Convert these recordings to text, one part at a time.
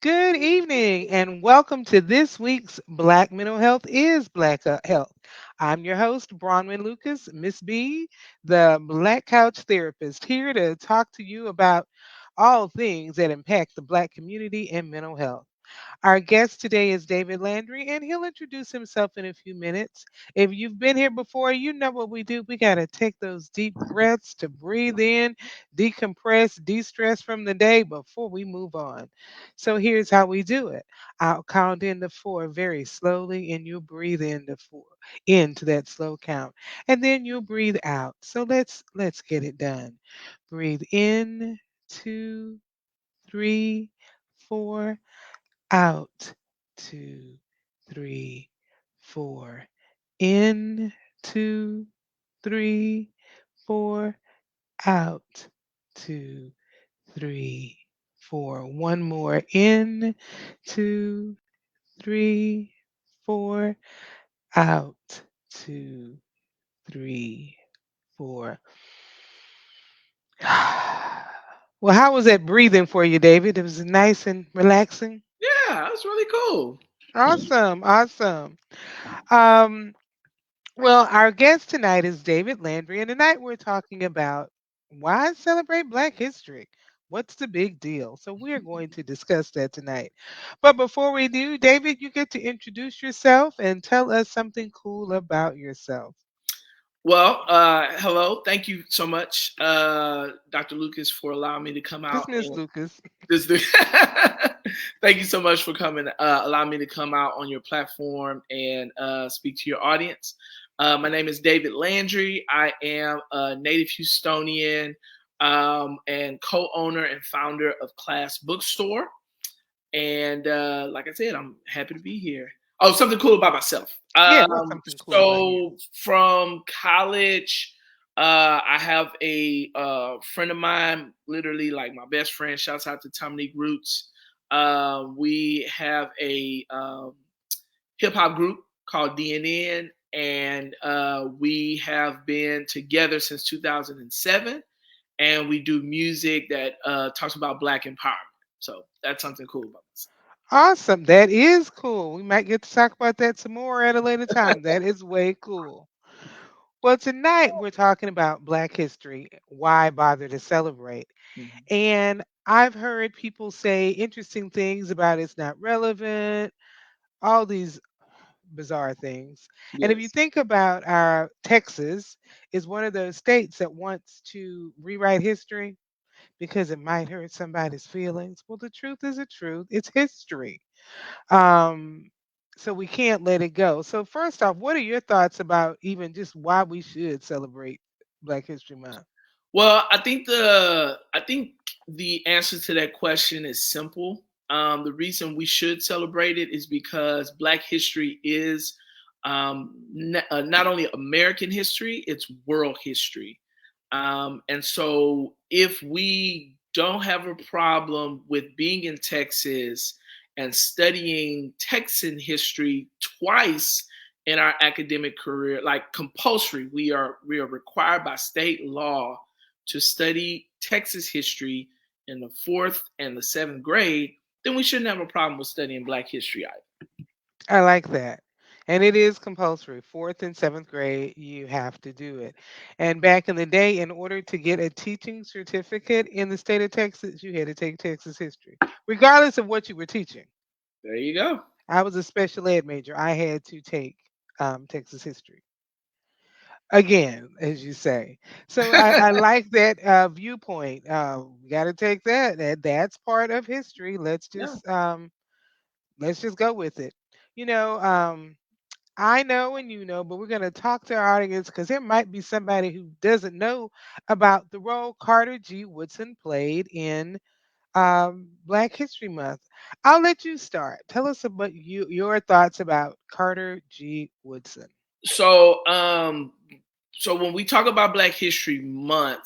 Good evening and welcome to this week's Black Mental Health is Black Health. I'm your host, Bronwyn Lucas, Miss B, the Black Couch Therapist, here to talk to you about all things that impact the Black community and mental health. Our guest today is David Landry, and he'll introduce himself in a few minutes. If you've been here before, you know what we do. We got to take those deep breaths to breathe in, decompress, de stress from the day before we move on. So here's how we do it. I'll count in to four very slowly, and you'll breathe into four, into that slow count, and then you'll breathe out. So let's get it done. Breathe in, two, three, four. Out. Two, three, four. In. Two, three, four. Out. Two, three, four. One more. In. Two, three, four. Out. Two, three, four. Well, how was that breathing for you, David? It was nice and relaxing. Yeah, that's really cool. Awesome, awesome. Um, well, our guest tonight is David Landry, and tonight we're talking about why celebrate Black History? What's the big deal? So we're going to discuss that tonight. But before we do, David, you get to introduce yourself and tell us something cool about yourself. Well, hello. Thank you so much, Dr. Lucas, for allowing me to come out Just Miss and Lucas. this. Thank you so much for coming, allowing me to come out on your platform and speak to your audience. My name is David Landry. I am a native Houstonian and co-owner and founder of Class Bookstore. And like I said, I'm happy to be here. Oh, something cool about myself. Yeah, what's something cool about you? So from college, I have a friend of mine, literally like my best friend. Shouts out to Dominique Roots. We have a hip hop group called DNN, and we have been together since 2007. And we do music that talks about Black empowerment. So that's something cool about this. Awesome. That is cool. We might get to talk about that some more at a later time. That is way cool. Well, tonight we're talking about Black history. Why bother to celebrate? Mhm. And I've heard people say interesting things about it's not relevant, all these bizarre things. And if you Yes. think about our Texas is one of those states that wants to rewrite history because it might hurt somebody's feelings. Well, the truth is the truth. It's history. Um, so we can't let it go. So first off, what are your thoughts about even just why we should celebrate Black History Month? Well, I think the answer to that question is simple. The reason we should celebrate it is because Black history is not only American history, it's world history. And so, if we don't have a problem with being in Texas and studying Texan history twice in our academic career, like compulsory, we are required by state law to study Texas history in the fourth and the seventh grade, then we shouldn't have a problem with studying Black history either. I like that. And it is compulsory. Fourth and seventh grade, you have to do it. And back in the day, in order to get a teaching certificate in the state of Texas, you had to take Texas history, regardless of what you were teaching. There you go. I was a special ed major. I had to take Texas history again, as you say. So I like that viewpoint. We got to take that. That's part of history. Yeah. Let's just go with it. You know, I know and you know, but we're going to talk to our audience because there might be somebody who doesn't know about the role Carter G. Woodson played in Black History Month. I'll let you start. Tell us about your thoughts about Carter G. Woodson. So, so when we talk about Black History Month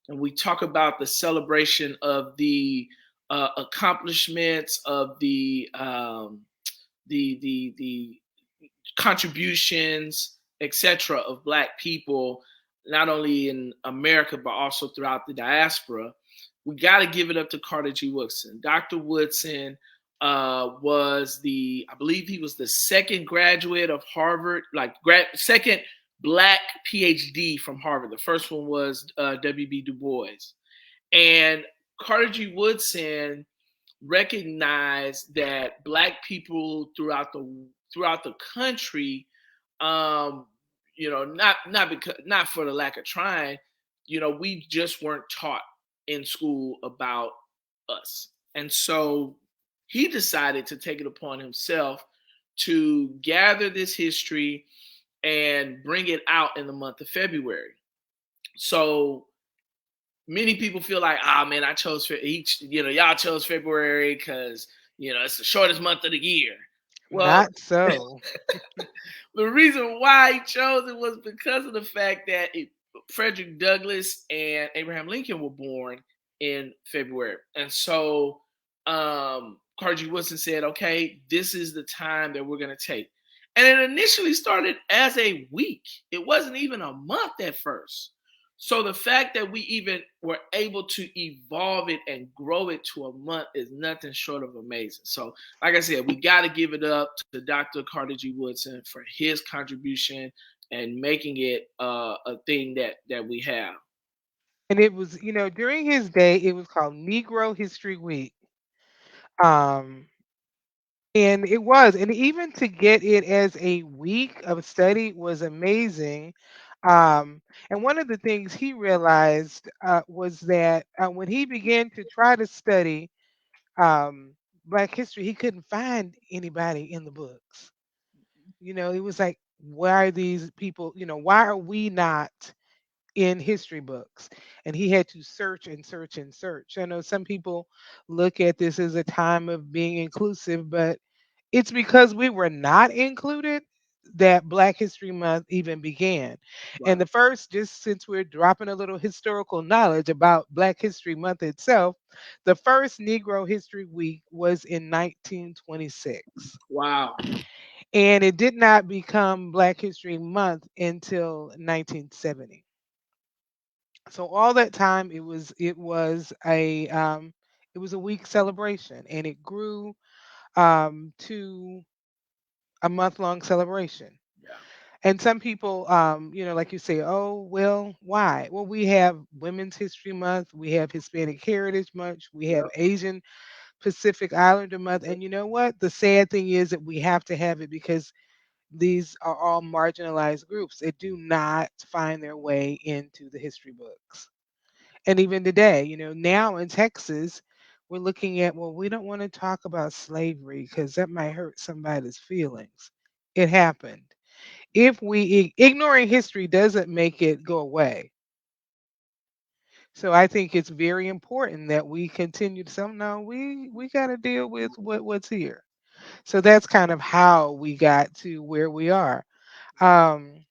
and we talk about the celebration of the accomplishments of the contributions, etc., of Black people, not only in America but also throughout the diaspora, we got to give it up to Carter G. Woodson. Dr. Woodson was I believe he was the second graduate of Harvard, like second black PhD from Harvard. The first one was W.B. Du Bois. And Carter G. Woodson recognized that black people throughout the country, um, not for the lack of trying, we just weren't taught in school about us. And so he decided to take it upon himself to gather this history and bring it out in the month of February. So many people feel like, ah, man, I chose y'all chose February because it's the shortest month of the year. Well, Not so. the reason why he chose it was because of the fact that Frederick Douglass and Abraham Lincoln were born in February. And so Carter G. Woodson said, okay, this is the time that we're going to take. And it initially started as a week. It wasn't even a month at first. So the fact that we even were able to evolve it and grow it to a month is nothing short of amazing. So, like I said, we got to give it up to Dr. Carter G. Woodson for his contribution and making it a thing that we have. And it was, during his day, it was called Negro History Week. Um, and it was, and even to get it as a week of study was amazing. Um, and one of the things he realized was that when he began to try to study Black history, he couldn't find anybody in the books. It was like, why are these people, why are we not in history books? And he had to search and search and search. I know some people look at this as a time of being inclusive, but it's because we were not included that Black History Month even began. And Right. the first, just since we're dropping a little historical knowledge about Black History Month itself, the first Negro History Week was in 1926. Wow. And it did not become Black History Month until 1970. So all that time it was a week celebration, and it grew to a month long celebration. Yeah. And some people, like you say, oh, well, why? Well, we have Women's History Month, we have Hispanic Heritage Month, we have Yep. Asian Pacific Islander Month. And you know what? The sad thing is that we have to have it because these are all marginalized groups that do not find their way into the history books. And even today, now in Texas, we're looking at, well, we don't want to talk about slavery because that might hurt somebody's feelings. It happened. If ignoring history doesn't make it go away. So I think it's very important that we continue to say, no, we got to deal with what's here. So that's kind of how we got to where we are. Um,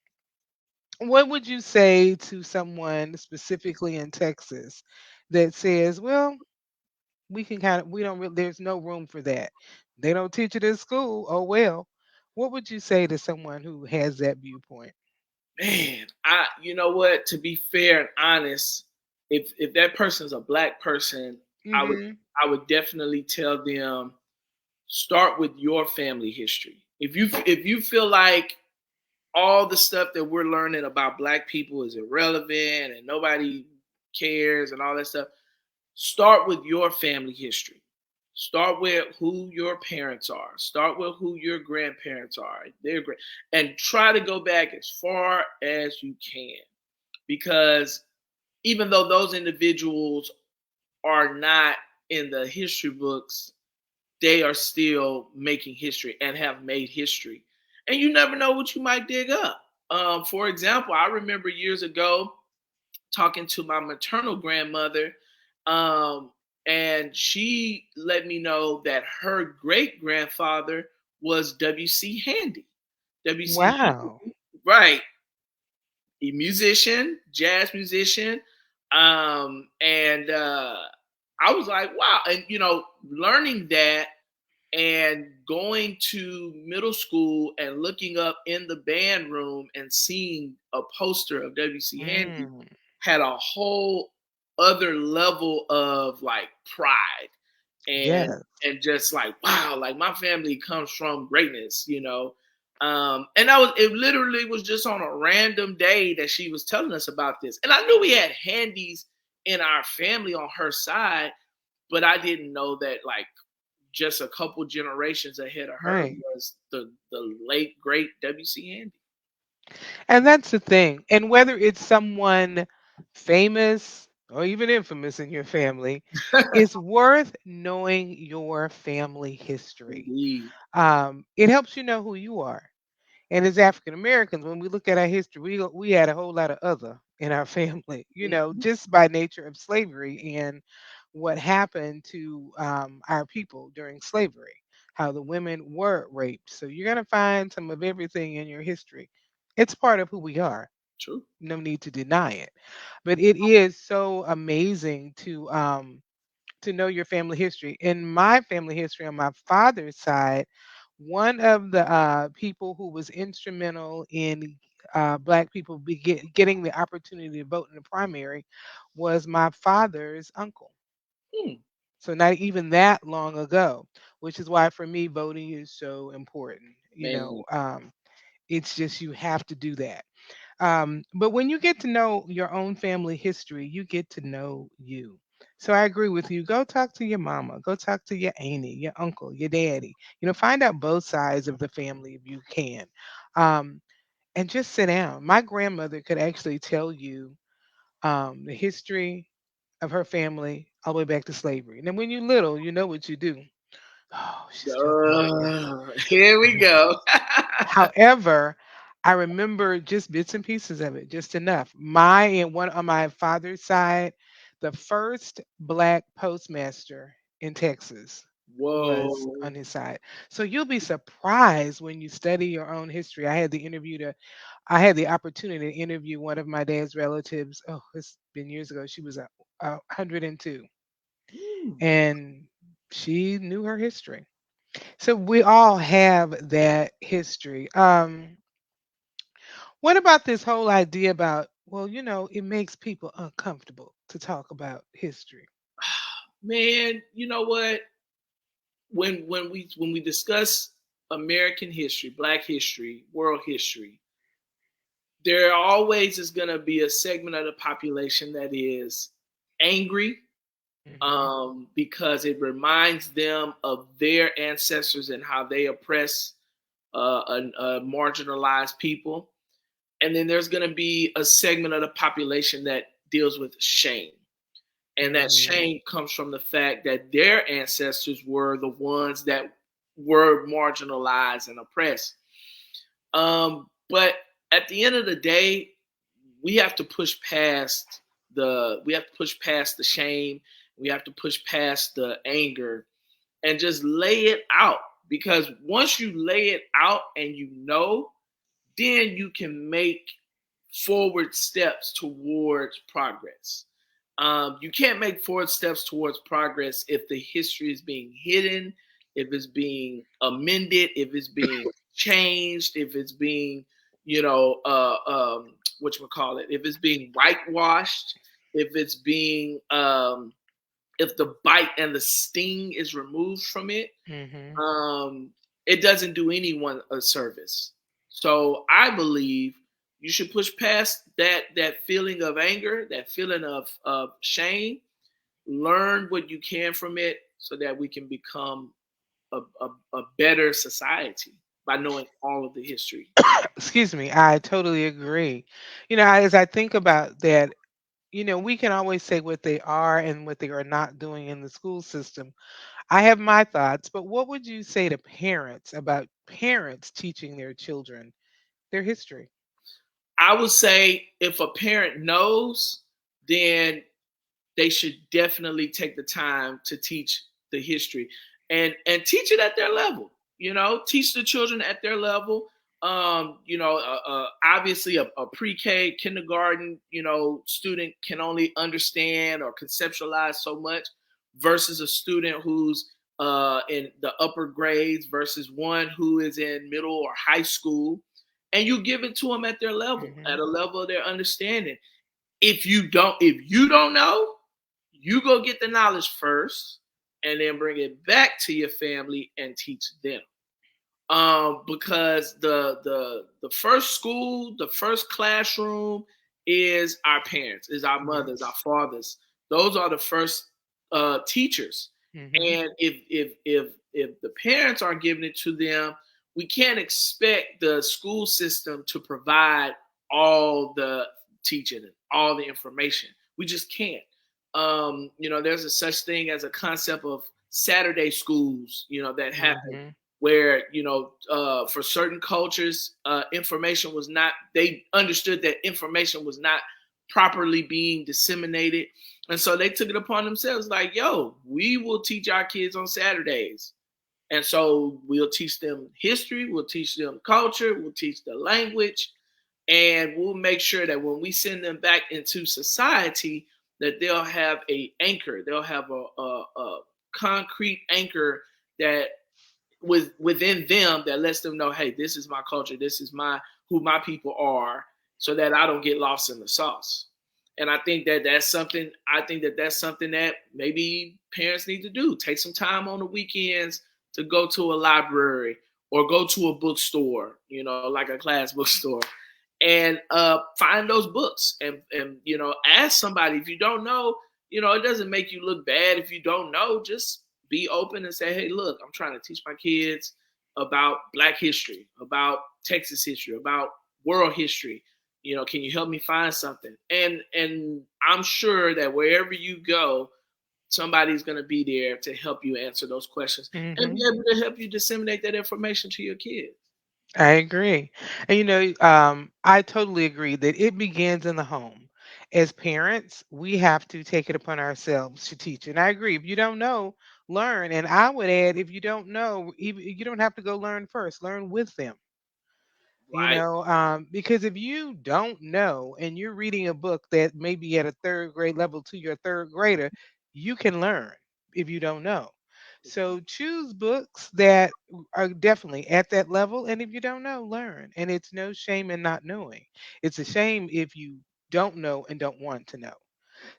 what would you say to someone specifically in Texas that says, well, we don't really, there's no room for that. They don't teach it in school. Oh well. What would you say to someone who has that viewpoint? Man, you know what? To be fair and honest, if that person's a black person, I would Mhm. I would definitely tell them start with your family history. If you feel like all the stuff that we're learning about black people is irrelevant and nobody cares and all that stuff, start with your family history. Start with who your parents are. Start with who your grandparents are. And try to go back as far as you can, because even though those individuals are not in the history books, they are still making history and have made history. And you never know what you might dig up. For example, I remember years ago talking to my maternal grandmother, um, and she let me know that her great grandfather was W.C. Handy. W.C. Wow. Handy, right? A musician, jazz musician, and I was like, wow, and learning that and going to middle school and looking up in the band room and seeing a poster of W.C. Handy Mm. had a whole other level of like pride. and Yes. just like, wow, like my family comes from greatness, and that was, it literally was just on a random day that she was telling us about this. And I knew we had handies in our family on her side, but I didn't know that like just a couple generations ahead of her Right. was the late great WC Handy. And that's the thing. And whether it's someone famous or even infamous in your family, it's worth knowing your family history. Indeed. It helps you know who you are. And as African Americans, when we look at our history, we had a whole lot of other in our family, Mhm. just by nature of slavery and what happened to our people during slavery, how the women were raped. So you're going to find some of everything in your history. It's part of who we are. True. No need to deny it. But it is so amazing to know your family history. In my family history on my father's side, one of the people who was instrumental in Black people getting the opportunity to vote in the primary was my father's uncle. Hmm. So not even that long ago, which is why for me voting is so important. Man. It's just you have to do that. But when you get to know your own family history, you get to know you. So I agree with you. Go talk to your mama. Go talk to your auntie, your uncle, your daddy. Find out both sides of the family if you can. Um, and just sit down. My grandmother could actually tell you the history of her family all the way back to slavery. And then when you're little, you know what you do. Oh, she's talking about slavery. Here we go. However, I remember just bits and pieces of it, just enough. My and one on my father's side, the first black postmaster in Texas was Whoa. on his side. So you'll be surprised when you study your own history. I had the opportunity to interview one of my dad's relatives. Oh, it's been years ago. She was 102 Hmm. and she knew her history. So we all have that history. What about this whole idea about, well, it makes people uncomfortable to talk about history? Man, you know what? When we discuss American history, Black history, world history, there always is going to be a segment of the population that is angry, Hmm. because it reminds them of their ancestors and how they oppress a marginalized people. And then there's going to be a segment of the population that deals with shame. And that Hmm. shame comes from the fact that their ancestors were the ones that were marginalized and oppressed. But at the end of the day, we have to push past the shame. We have to push past the anger and just lay it out. Because once you lay it out and then you can make forward steps towards progress. You can't make forward steps towards progress if the history is being hidden, if it's being amended, if it's being changed, if it's being, what you call it, if it's being whitewashed, if it's being, if the bite and the sting is removed from it. Hmm. um, it doesn't do anyone a service. So I believe you should push past that feeling of anger, that feeling of shame, learn what you can from it so that we can become a better society by knowing all of the history. Excuse me, I totally agree. As I think about that, we can always say what they are and what they are not doing in the school system. I have my thoughts, but what would you say to parents about parents teaching their children their history? I would say if a parent knows, then they should definitely take the time to teach the history and teach it at their level. Teach the children at their level. Obviously a pre-K kindergarten student can only understand or conceptualize so much versus a student who's in the upper grades versus one who is in middle or high school, and you give it to them at their level, at Hmm. a level of their understanding. If you don't know, you go get the knowledge first, and then bring it back to your family and teach them. Because the first school, the first classroom is our parents, is our mothers, our Yes. fathers. Those are the first teachers. Hmm. And if the parents aren't giving it to them, we can't expect the school system to provide all the teaching and all the information. We just can't. There's a such thing as a concept of Saturday schools, that happen Hmm. where for certain cultures, information was not, they understood that information was not properly being disseminated, and so they took it upon themselves, like, yo, we will teach our kids on Saturdays. And so we'll teach them history, we'll teach them culture, we'll teach the language, and we'll make sure that when we send them back into society, that they'll have a anchor, they'll have a concrete anchor that within them, that lets them know, hey, this is my culture, this is my who my people are, so that I don't get lost in the sauce. And I think that that's something that maybe parents need to do. Take some time on the weekends to go to a library or go to a bookstore, like a class bookstore, and find those books, and ask somebody if you don't know. It doesn't make you look bad if you don't know. Just be open and say, hey, look, I'm trying to teach my kids about Black history, about Texas history, about world history. Can you help me find something? And I'm sure that wherever you go, somebody's going to be there to help you answer those questions and be Hmm. able to help you disseminate that information to your kids. I agree. And I totally agree that it begins in the home. As parents, we have to take it upon ourselves to teach. And I agree. If you don't know, learn. And I would add, if you don't know, even you don't have to go learn first. Learn with them. Right. Because if you don't know and you're reading a book that may be at a third grade level to your third grader, you can learn if you don't know. So choose books that are definitely at that level. And if you don't know, learn. And it's no shame in not knowing. It's a shame if you don't know and don't want to know.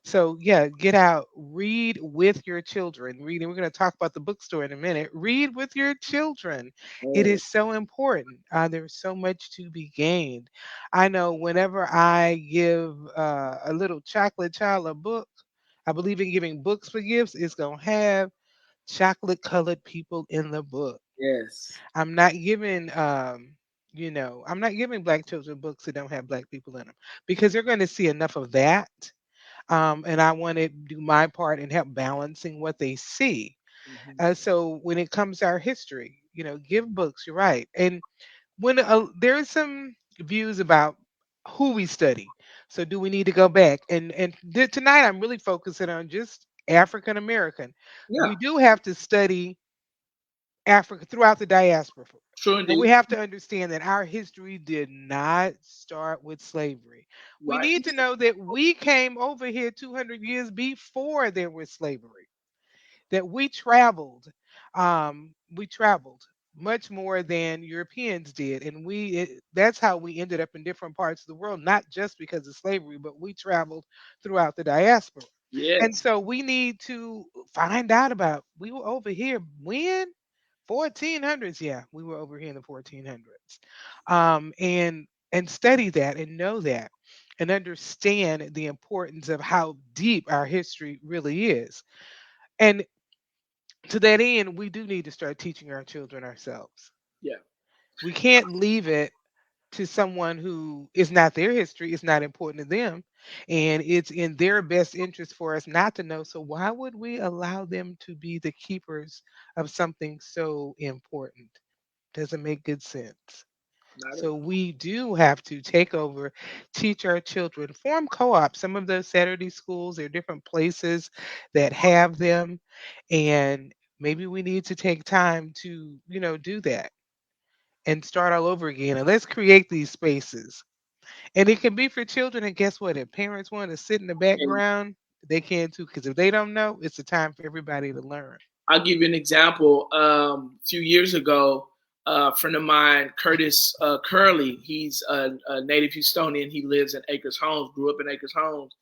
So yeah, get out, read with your children. Reading. We're going to talk about the bookstore in a minute. Read with your children. It Oh, is so important. There's so much to be gained. I know whenever I give a little chocolate child a book, I believe in giving books for gifts. It's going to have chocolate colored people in the book. yes. I'm not giving. I'm not giving black children books that don't have black people in them because they're going to see enough of that, and I want to do my part in help balancing what they see. Mhm. So when it comes to our history, give books. You're right, and when there's some views about who we study. So do we need to go back? And tonight I'm really focusing on just African American. Yeah, We do have to study Africa throughout the diaspora. true And indeed. we have to understand that our history did not start with slavery. We Right. need to know that we came over here 200 years before there was slavery, that we traveled much more than Europeans did. And that's how we ended up in different parts of the world, not just because of slavery, but we traveled throughout the diaspora. And Yes. so we need to find out about, we were over here when? 1400s, yeah, we were over here in the 1400s, and study that and know that and understand the importance of how deep our history really is. And to that end, we do need to start teaching our children ourselves. Yeah. We can't leave it to someone who is not their history, it's not important to them, and it's in their best interest for us not to know. So why would we allow them to be the keepers of something so important? Doesn't make good sense. Not at So all. we do have to take over, teach our children, form co-ops. Some of those Saturday schools, there are different places that have them, and maybe we need to take time to, do that and start all over again. And let's create these spaces. And it can be for children. And guess what? If parents want to sit in the And background, they can too. Because if they don't know, it's a time for everybody to learn. I'll give you an example. A few years ago, a friend of mine, Curtis Curley, he's a native Houstonian. He lives in Acres Homes, grew up in Acres Homes,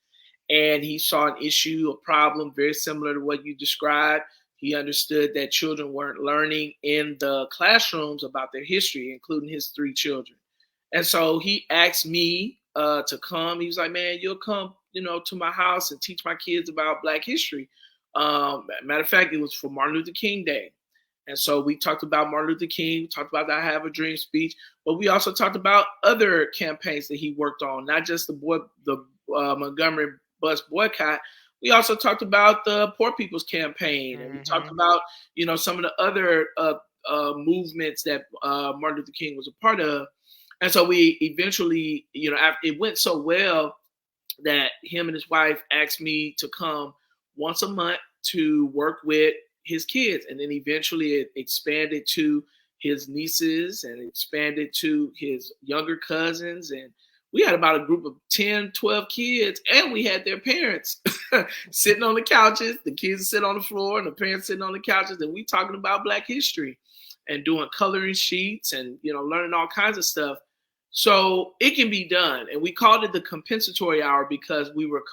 and he saw an issue, a problem very similar to what you described. He understood that children weren't learning in the classrooms about their history, including his three children. And so he asked me to come. He was like, "Man, you'll come, to my house and teach my kids about Black history." Matter of fact, it was for Martin Luther King Day. And so we talked about Martin Luther King, we talked about the I Have a Dream speech, but we also talked about other campaigns that he worked on, not just the Montgomery bus boycott. We also talked about the Poor People's Campaign, and we talked Mm-hmm. about some of the other movements that Martin Luther King was a part of. And so we eventually, after it went so well that him and his wife asked me to come once a month to work with his kids. And then eventually it expanded to his nieces and expanded to his younger cousins. And we had about a group of 10, 12 kids, and we had their parents sitting on the couches. The kids sit on the floor and the parents sitting on the couches, and we talking about Black history and doing coloring sheets and learning all kinds of stuff. So it can be done. And we called it the compensatory hour because we were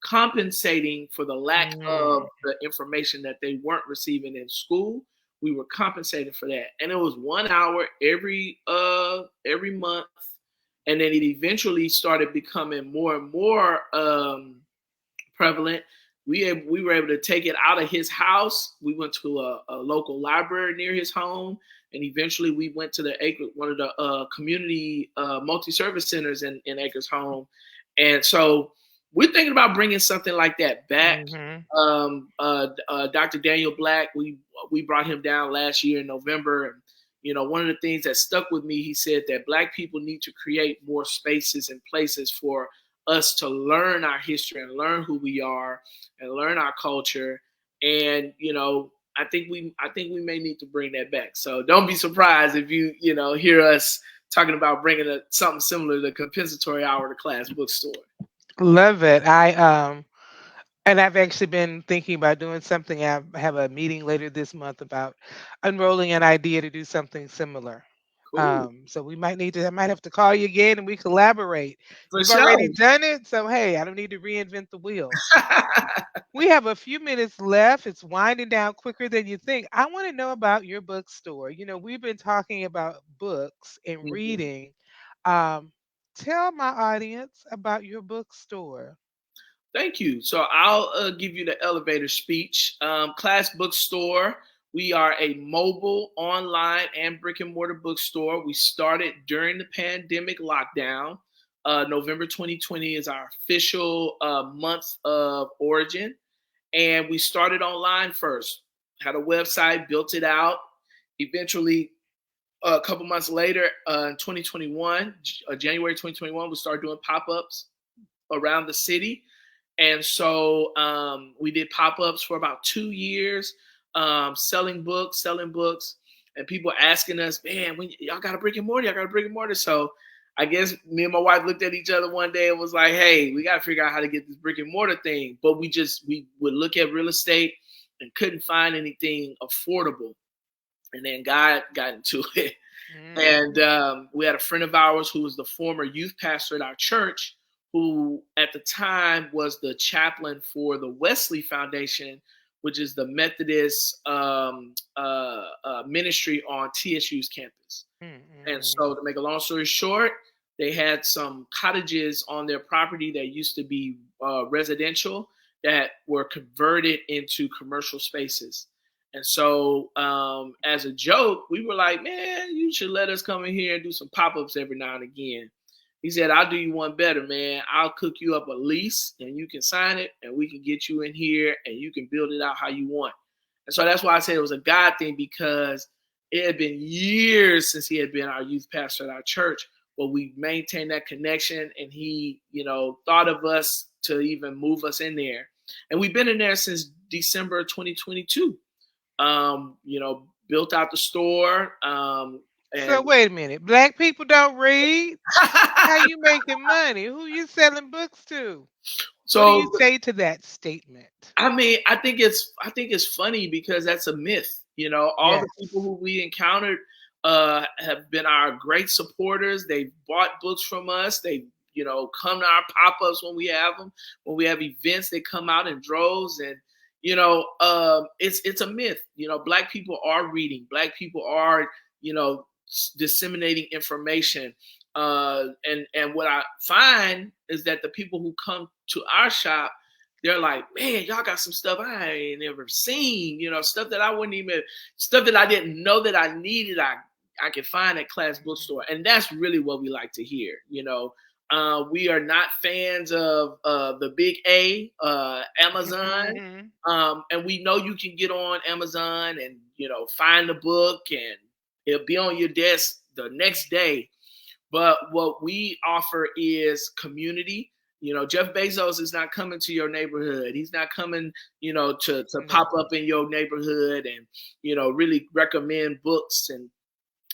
compensating for the lack of the information that they weren't receiving in school. We were compensating for that. And it was 1 hour every month. And then it eventually started becoming more and more prevalent. We were able to take it out of his house. We went to a local library near his home, and eventually we went to one of the community multi-service centers in Acres Home. And so we're thinking about bringing something like that back. Mm-hmm. Dr. Daniel Black, we brought him down last year in November, and one of the things that stuck with me, he said that Black people need to create more spaces and places for us to learn our history and learn who we are and learn our culture. And I think we may need to bring that back. So don't be surprised if you hear us talking about bringing something similar to the compensatory hour to Class Bookstore. Love it. And I've actually been thinking about doing something. I have a meeting later this month about unrolling an idea to do something similar. Cool. So I might have to call you again and we collaborate. For You've sure. already done it, so hey, I don't need to reinvent the wheel. We have a few minutes left. It's winding down quicker than you think. I want to know about your bookstore. We've been talking about books and Mhm. reading. Um, Tell my audience about your bookstore. Thank you. So I'll give you the elevator speech. Class Bookstore. We are a mobile, online, and brick and mortar bookstore. We started during the pandemic lockdown. November 2020 is our official month of origin. And we started online first. Had a website, built it out. Eventually, a couple months later, in 2021, January 2021, we started doing pop ups around the city. And so we did pop ups for about 2 years, selling books, and people asking us, "Man, when y'all got a brick and mortar, y'all got a brick and mortar." So I guess me and my wife looked at each other one day and was like, "Hey, we got to figure out how to get this brick and mortar thing." But we would look at real estate and couldn't find anything affordable. And then God got into it. And Mm. we had a friend of ours who was the former youth pastor at our church, who at the time was the chaplain for the Wesley Foundation, which is the Methodist ministry on TSU's campus. And Mm-mm. so, to make a long story short, they had some cottages on their property that used to be residential that were converted into commercial spaces. And so, as a joke, we were like, "Man, you should let us come in here and do some pop ups every now and again." He said, "I'll do you one better, man. I'll cook you up a lease and you can sign it and we can get you in here and you can build it out how you want." And so that's why I said it was a God thing, because it had been years since he had been our youth pastor at our church, but we maintained that connection, and he, thought of us to even move us in there. And we've been in there since December 2022. Built out the store. So And wait a minute. Black people don't read? How you making money? Who you selling books to? What do you so say to that statement? I mean, I think it's funny because that's a myth. All the people Yes. who we encountered have been our great supporters. They've bought books from us. They come to our pop ups when we have them. When we have events, they come out in droves. And it's a myth. Black people are reading. Black people are disseminating information. And what I find is that the people who come to our shop, they're like, man, y'all got some stuff I ain't never seen. Stuff that I wouldn't even, stuff that I didn't know that I needed. I can find at Class Bookstore, and that's really what we like to hear. We are not fans of the big A, Amazon, Mhm. and we know you can get on Amazon and find the book and it'll be on your desk the next day. But what we offer is community. Jeff Bezos is not coming to your neighborhood. He's not coming, to pop No. up in your neighborhood and really recommend books. And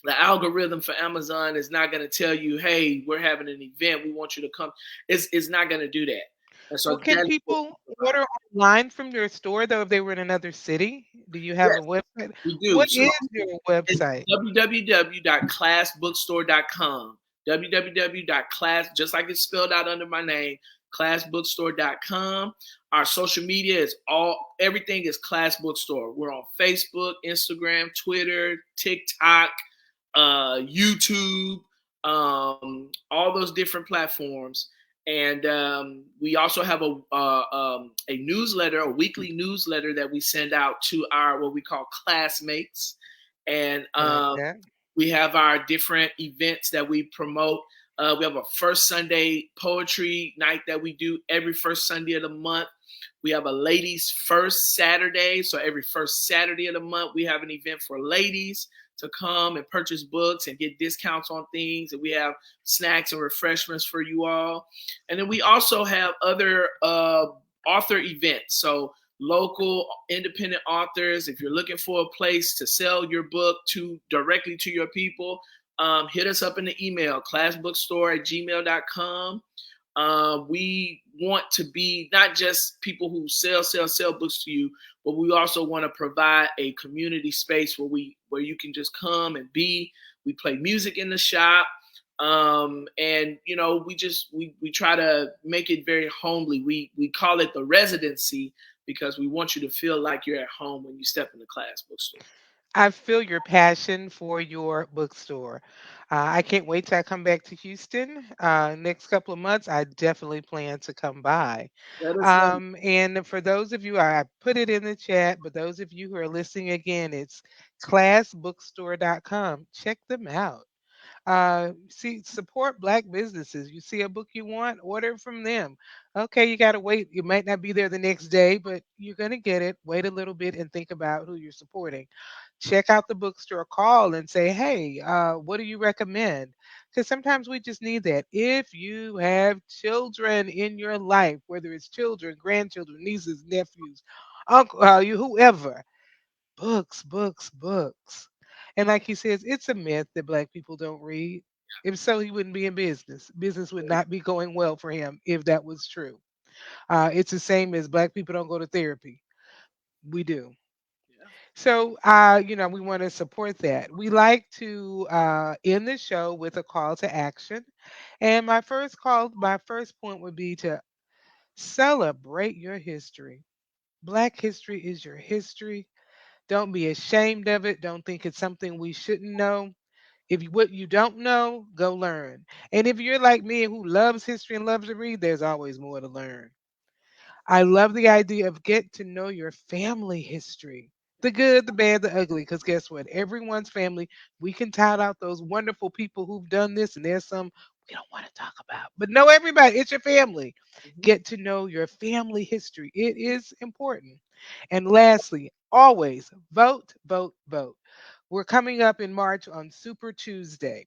the algorithm for Amazon is not going to tell you, hey, we're having an event, we want you to come. It's not going to do that. And Well, so can that's what people we provide. order online from your store though if they were in another city? Do you have a Yes, website? we do. What So is your it's website? www.classbookstore.com. www.class, just like it's spelled out under my name, classbookstore.com. Our social media is everything is Class Bookstore. We're on Facebook, Instagram, Twitter, TikTok, YouTube, all those different platforms. And we also have a newsletter, a weekly newsletter that we send out to our what we call classmates. And I like that. we have our different events that we promote. We have a first Sunday poetry night that we do every first Sunday of the month. We have a ladies first Saturday. So every first Saturday of the month, we have an event for ladies to come and purchase books and get discounts on things. And we have snacks and refreshments for you all. And then we also have other author events. So local independent authors, if you're looking for a place to sell your book to directly to your people, hit us up in the email, classbookstore@gmail.com. We want to be not just people who sell books to you, but we also want to provide a community space where you can just come and be. We play music in the shop, and we try to make it very homely. We call it the residency because we want you to feel like you're at home when you step in the Class Bookstore. I feel your passion for your bookstore. I can't wait till I come back to Houston. Next couple of months, I definitely plan to come by. Let us know. And for those of you, I put it in the chat, but those of you who are listening again, it's classbookstore.com. Check them out. See, support black businesses. You see a book you want, order from them. Okay, you got to wait. You might not be there the next day, but you're going to get it. Wait a little bit and think about who you're supporting. Check out the bookstore, call and say, hey, what do you recommend? Because sometimes we just need that. If you have children in your life, whether it's children, grandchildren, nieces, nephews, uncle, you, whoever, books, books, books. And like he says, it's a myth that black people don't read. If so, he wouldn't be in business. Business would not be going well for him if that was true. It's the same as black people don't go to therapy. We do. Yeah. So, we want to support that. We like to end the show with a call to action. And my first point would be to celebrate your history. Black history is your history. Don't be ashamed of it. Don't think it's something we shouldn't know. If what you don't know, go learn. And if you're like me who loves history and loves to read, there's always more to learn. I love the idea of get to know your family history. The good, the bad, the ugly. Because guess what? Everyone's family, we can tout out those wonderful people who've done this, and there's some we don't want to talk about. But know everybody, it's your family. Mhm. Get to know your family history. It is important. And lastly, always vote, vote, vote. We're coming up in March on Super Tuesday.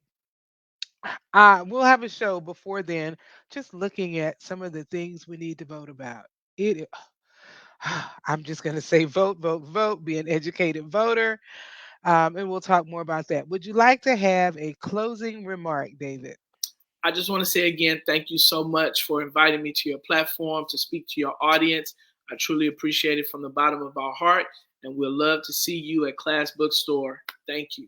We'll have a show before then, just looking at some of the things we need to vote about. It I'm just going to say vote, vote, vote, be an educated voter. And we'll talk more about that. Would you like to have a closing remark, David? I just want to say again, thank you so much for inviting me to your platform to speak to your audience. I truly appreciate it from the bottom of our heart, and we'll love to see you at Class Bookstore. Thank you.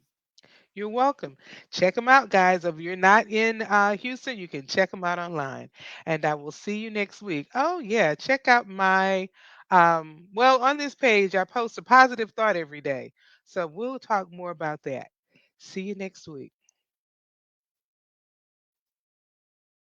You're welcome. Check them out, guys. If you're not in Houston, you can check them out online. And I will see you next week. Oh, yeah. Check out my Well, on this page, I post a positive thought every day. So we'll talk more about that. See you next week.